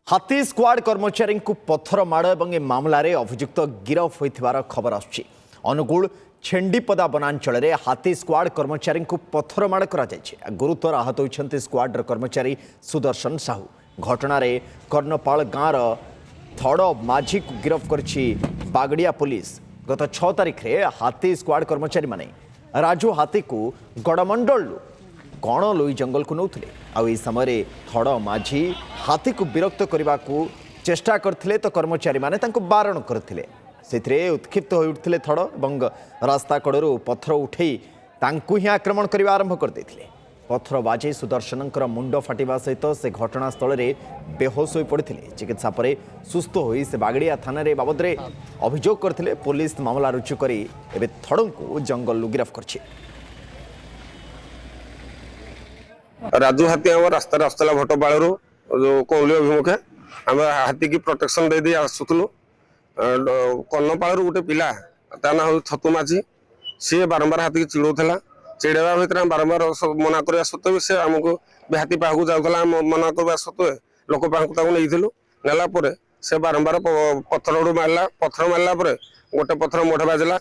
हाथी स्क्वाड कर्मचारी को पत्थर माड़ और मामलें अभियुक्त गिरफ होइथिबार खबर आसुछि। अनुगुल छेंडीपदा वनांचल में हाथी स्क्वाड कर्मचारी को पत्थर माड़ करा जायछि। गुरुतर आहत होइछन्ति स्क्वाडर कर्मचारी सुदर्शन साहू। घटना कर्णपाल गाँवर थड़ माझी को गिरफ करछि बागड़िया पुलिस। गत 6 तारिख में हाथी स्क्वाड कर्मचारी माने राजू हाथी को गड़मंडल कण लोई जंगल को नौथिले आउ ए समय थड़ माझी हाथी को विरक्त करने को चेष्टा करथिले तो कर्मचारी माने तांको बारण करथिले। सेथिरे उत्क्षिप्त हो उठथिले थड़ एवं रास्ता कड़रू पत्थर उठेई तांको ही आक्रमण करने आरंभ कर देथिले। पत्थर बाजी सुदर्शनकर मुंड फाटिबा सहित से घटनास्थल में बेहोश हो पड़ते। चिकित्सा पर सुस्थ होई से बागड़िया थाना रे बाबदरे अभियोग करथिले। पुलिस मामला रुजु करी एबे थड़ों को जंगल गिरफ करछि। राजू हाथी आम रास्ता आसला भटपाड़ कौली अभिमुखे आम हाथी की प्रोटेक्शन दे आसुलु। कर्णपाड़ गोटे पिला ता ना हूँ छतु माझी सी बारंबार हाथी की चिड़ौला। चिड़ेवा भितर बारंबार मना करवा सत्वे भी से आमको हाथी पाखक जाऊला मना करवा सत्वे लोक पाखक नहीं नेला से बारंबार पत्थर मारला। पत्थर मारला गोटे पत्थर मोढ़ बाजला।